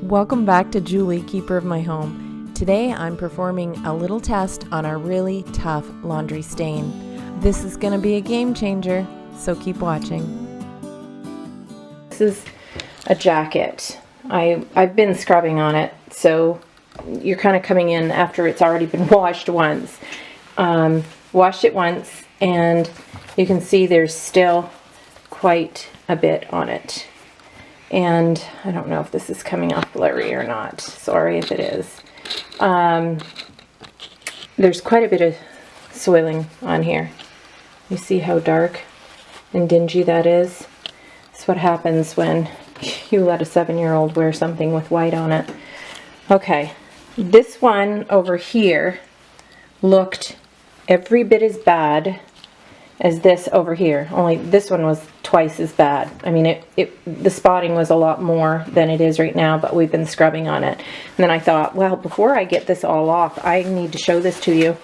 Welcome back to Julie, Keeper of My Home. Today I'm performing a little test on a really tough laundry stain. This is going to be a game changer, so keep watching. This is a jacket. I've been scrubbing on it, so you're kind of coming in after it's already been washed once. Washed it once, and you can see there's still quite a bit on it. And I don't know if this is coming off blurry or not. Sorry if it is. There's quite a bit of soiling on here. You see how dark and dingy that is? That's what happens when you let a 7-year-old wear something with white on it. Okay, this one over here looked every bit as bad as this over here, only this one was twice as bad. I mean, the spotting was a lot more than it is right now, but we've been scrubbing on it. And then I thought, well, before I get this all off, I need to show this to you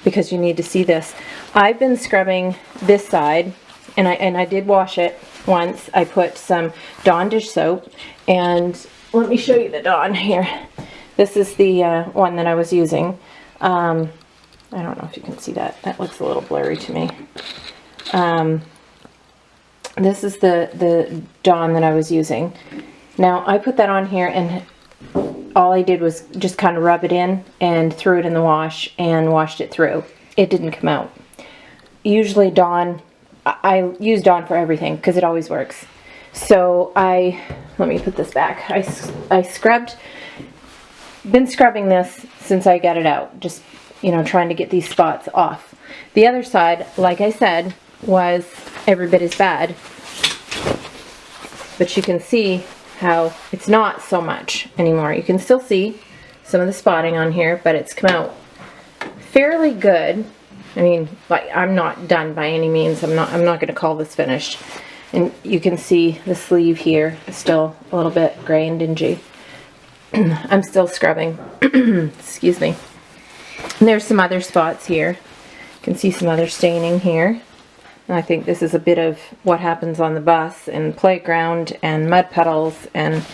because you need to see this. I've been scrubbing this side, and I did wash it once. I put some Dawn dish soap, and let me show you the Dawn here. This is the one that I was using. I don't know if you can see that. That looks a little blurry to me. This is the Dawn that I was using. Now, I put that on here, and all I did was just kind of rub it in and threw it in the wash and washed it through. It didn't come out. Usually Dawn, I use Dawn for everything because it always works. So let me put this back. I scrubbed, been scrubbing this since I got it out. Just, you know, trying to get these spots off. The other side, like I said, was every bit as bad. But you can see how it's not so much anymore. You can still see some of the spotting on here, but it's come out fairly good. I mean, like, I'm not done by any means. I'm not going to call this finished. And you can see the sleeve here is still a little bit gray and dingy. I'm still scrubbing. Excuse me. And there's some other spots here. You can see some other staining here. And I think this is a bit of what happens on the bus and playground and mud puddles, and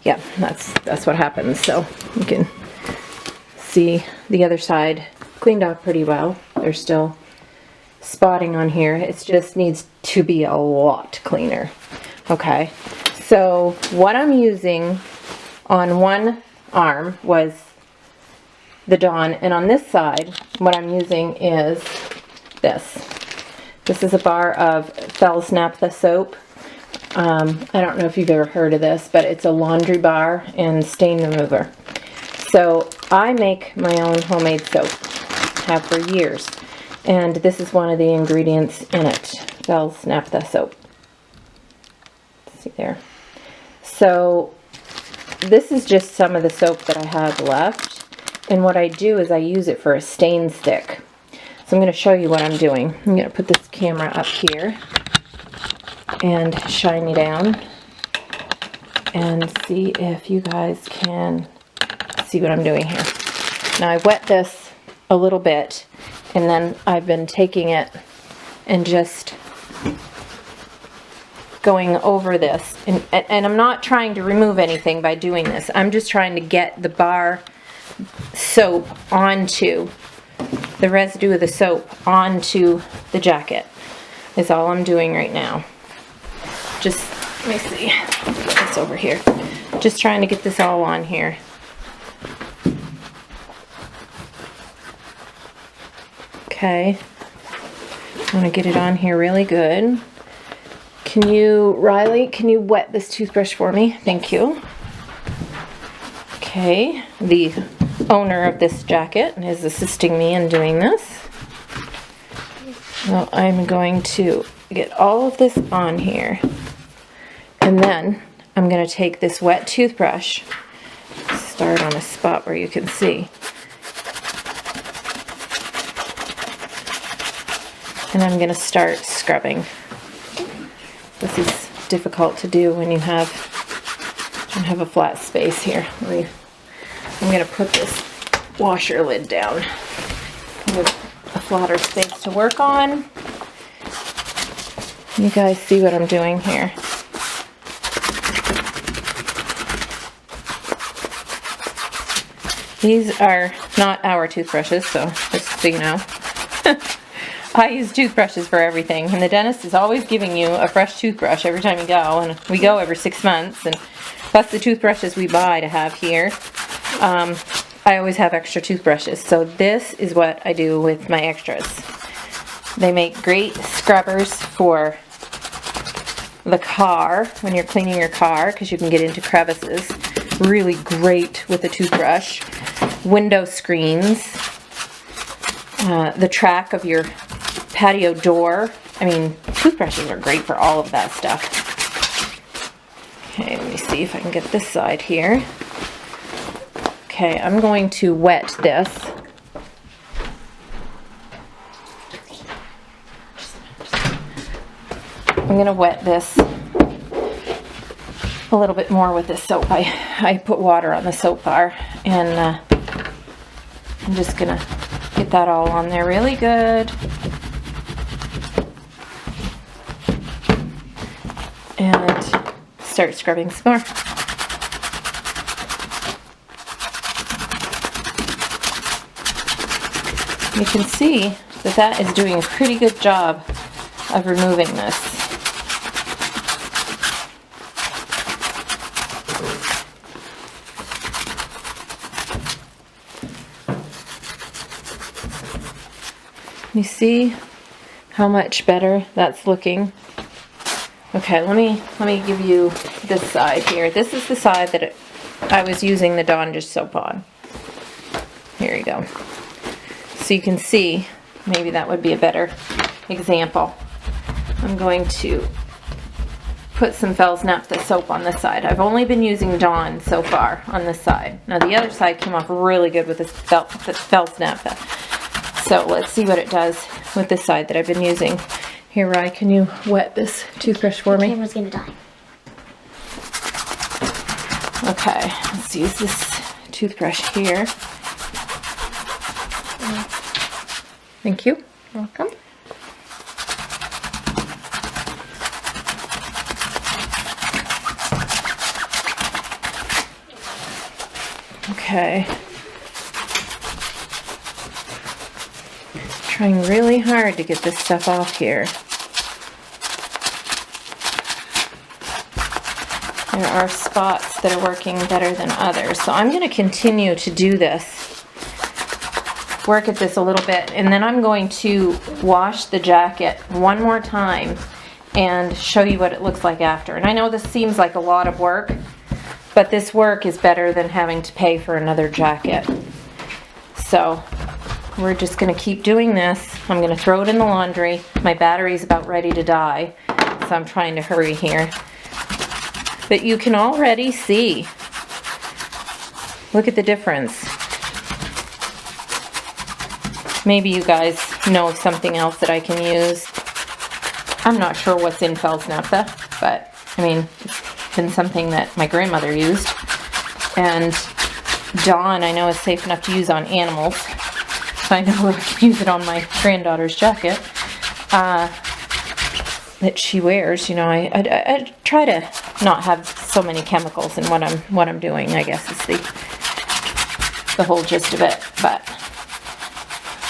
yeah, that's what happens. So you can see the other side cleaned off pretty well. There's still spotting on here. It just needs to be a lot cleaner. Okay, so what I'm using on one arm was the Dawn, and on this side what I'm using is this. This is a bar of Fels-Naptha soap. I don't know if you've ever heard of this, but it's a laundry bar and stain remover. So I make my own homemade soap, have for years, and this is one of the ingredients in it, Fels-Naptha soap. See there. So this is just some of the soap that I have left, and what I do is I use it for a stain stick. So I'm going to show you what I'm doing. I'm going to put this camera up here and shine you down and see if you guys can see what I'm doing here. Now I wet this a little bit, and then I've been taking it and just going over this, and I'm not trying to remove anything by doing this. I'm just trying to get the bar soap onto the residue of the soap onto the jacket is all I'm doing right now. Just, let me see, put this over here. Just trying to get this all on here. Okay, I want to get it on here really good. Can you, Riley, can you wet this toothbrush for me? Thank you. Okay, the owner of this jacket is assisting me in doing this. Well, I'm going to get all of this on here, and then I'm going to take this wet toothbrush, start on a spot where you can see, and I'm going to start scrubbing. This is difficult to do when you have a flat space here. I'm going to put this washer lid down with a flatter space to work on. You guys see what I'm doing here. These are not our toothbrushes, so just so you know. I use toothbrushes for everything, and the dentist is always giving you a fresh toothbrush every time you go, and we go every 6 months, and plus the toothbrushes we buy to have here, I always have extra toothbrushes. So this is what I do with my extras. They make great scrubbers for the car when you're cleaning your car, because you can get into crevices. Really great with a toothbrush. Window screens. The track of your patio door. I mean, toothbrushes are great for all of that stuff. Okay, let me see if I can get this side here. Okay, I'm going to wet this. I'm going to wet this a little bit more with this soap. I put water on the soap bar, and I'm just going to get that all on there really good. And start scrubbing some more. You can see that that is doing a pretty good job of removing this. You see how much better that's looking? Okay, let me give you this side here. This is the side that I was using the Dawn dish soap on. Here you go. So you can see, maybe that would be a better example. I'm going to put some Fels-Naptha soap on this side. I've only been using Dawn so far on this side. Now the other side came off really good with this Fels-Naptha. So let's see what it does with this side that I've been using. Here, Rye, can you wet this toothbrush for me? The camera's gonna die. Okay, let's use this toothbrush here. Thank you. Welcome. Okay. Trying really hard to get this stuff off here. There are spots that are working better than others. So I'm going to continue to do this. Work at this a little bit, and then I'm going to wash the jacket one more time and show you what it looks like after. And I know this seems like a lot of work, but this work is better than having to pay for another jacket. So we're just going to keep doing this. I'm going to throw it in the laundry. My battery's about ready to die, so I'm trying to hurry here. But you can already see. Look at the difference. Maybe you guys know of something else that I can use. I'm not sure what's in Fels-Naptha, but I mean, it's been something that my grandmother used. And Dawn, I know, is safe enough to use on animals. So I know I can use it on my granddaughter's jacket that she wears. You know, I try to not have so many chemicals in what I'm doing, I guess is the whole gist of it. But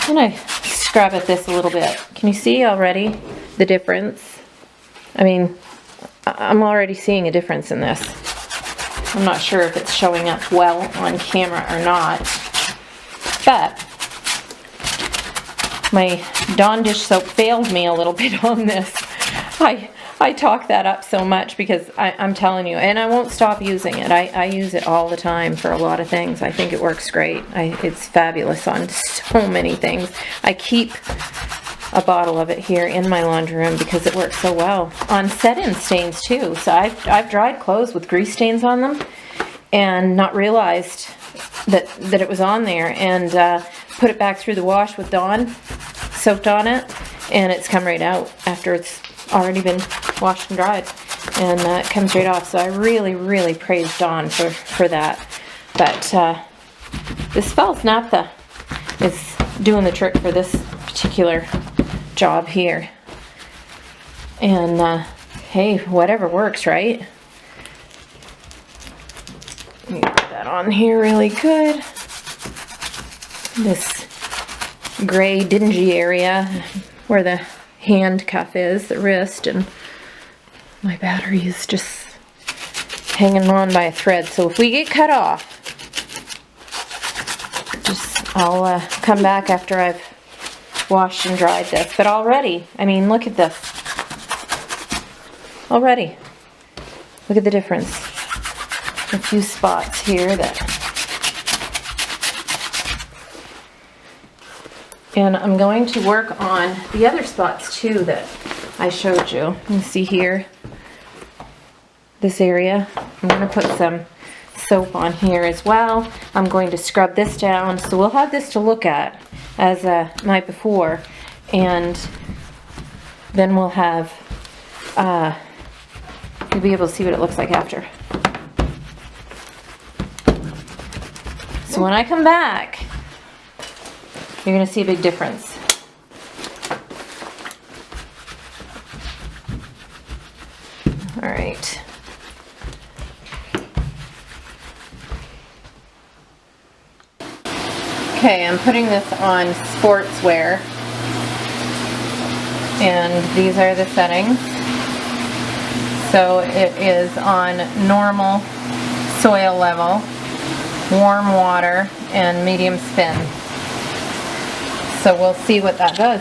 I'm gonna scrub at this a little bit. Can you see already the difference? I mean, I'm already seeing a difference in this. I'm not sure if it's showing up well on camera or not, but my Dawn dish soap failed me a little bit on this. I talk that up so much because I'm telling you, and I won't stop using it. I use it all the time for a lot of things. I think it works great. It's fabulous on so many things. I keep a bottle of it here in my laundry room because it works so well. On set-in stains too. So I've dried clothes with grease stains on them and not realized that it was on there, and put it back through the wash with Dawn, soaked on it, and it's come right out after it's already been washed and dried, and it comes right off. So I really praise Dawn for that. But this Fels-Naptha is doing the trick for this particular job here. And hey, whatever works, right? Let me put that on here really good. this gray dingy area where the hand cuff is, the wrist, and my battery is just hanging on by a thread. So if we get cut off, I'll come back after I've washed and dried this. But already, I mean, look at this. Already, look at the difference. A few spots here that, and I'm going to work on the other spots too that I showed you. You see here, this area. I'm going to put some soap on here as well. I'm going to scrub this down, so we'll have this to look at as a night before, and then we'll have you'll be able to see what it looks like after. So when I come back, you're going to see a big difference. All right. Okay, I'm putting this on sportswear, and these are the settings. So it is on normal soil level, warm water, and medium spin. So we'll see what that does.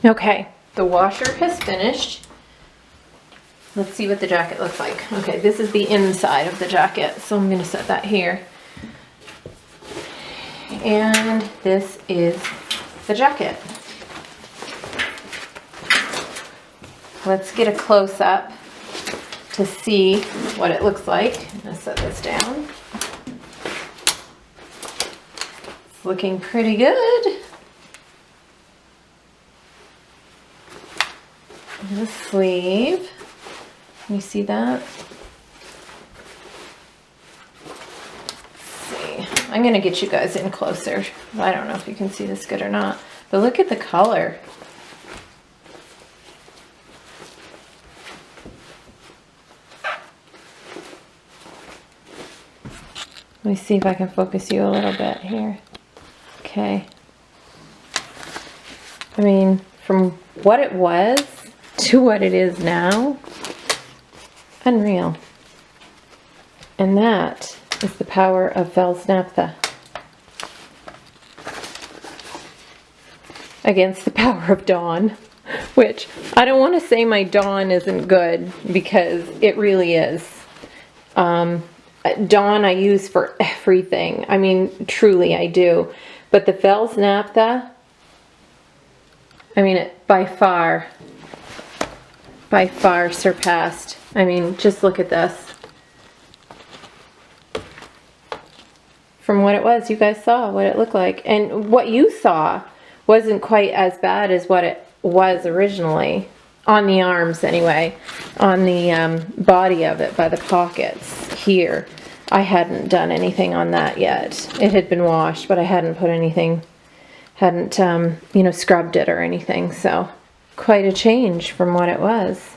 Okay, the washer has finished. Let's see what the jacket looks like. Okay, this is the inside of the jacket, so I'm going to set that here. And this is the jacket. Let's get a close-up to see what it looks like. I'm going to set this down. It's looking pretty good. The sleeve. Can you see that? Let's see. I'm going to get you guys in closer. I don't know if you can see this good or not, but look at the color. Let me see if I can focus you a little bit here. Okay. I mean, from what it was to what it is now, unreal. And that is the power of Fels-Naptha against the power of Dawn, which I don't want to say my Dawn isn't good, because it really is. Dawn I use for everything. I mean, truly I do. But the Fels-Naptha, I mean, it by far surpassed. I mean, just look at this. From what it was, you guys saw what it looked like. And what you saw wasn't quite as bad as what it was originally. On the arms, anyway. On the body of it, by the pockets here. I hadn't done anything on that yet. It had been washed, but I hadn't put anything, hadn't, you know, scrubbed it or anything. So, quite a change from what it was.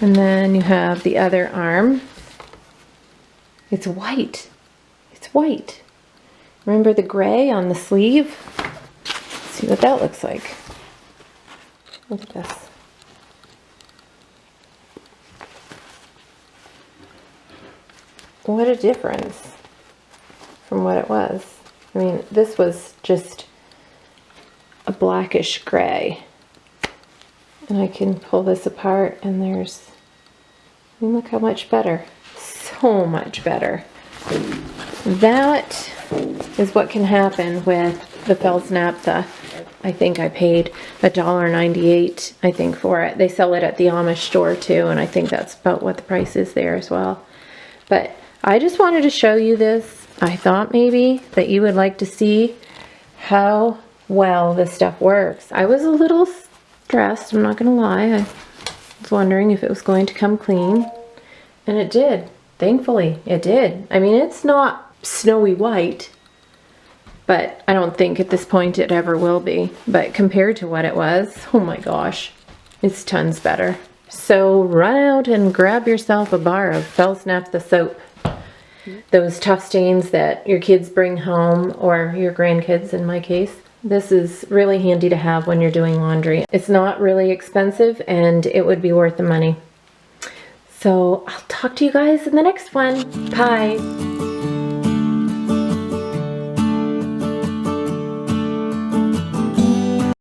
And then you have the other arm. It's white. It's white. Remember the gray on the sleeve? Let's see what that looks like. Look at this. What a difference from what it was. I mean, this was just a blackish gray. And I can pull this apart, and there's, I mean, look how much better. So much better. That is what can happen with the Fels-Naptha. I think I paid $1.98, I think, for it. They sell it at the Amish store too, and I think that's about what the price is there as well. But I just wanted to show you this. I thought maybe that you would like to see how well this stuff works. I was a little stressed, I'm not gonna lie. I was wondering if it was going to come clean, and it did. Thankfully, it did. I mean, it's not snowy white, but I don't think at this point it ever will be. But compared to what it was, oh my gosh, it's tons better. So run out and grab yourself a bar of Fels-Naptha soap. Those tough stains that your kids bring home, or your grandkids in my case. This is really handy to have when you're doing laundry. It's not really expensive and it would be worth the money. So I'll talk to you guys in the next one. Bye.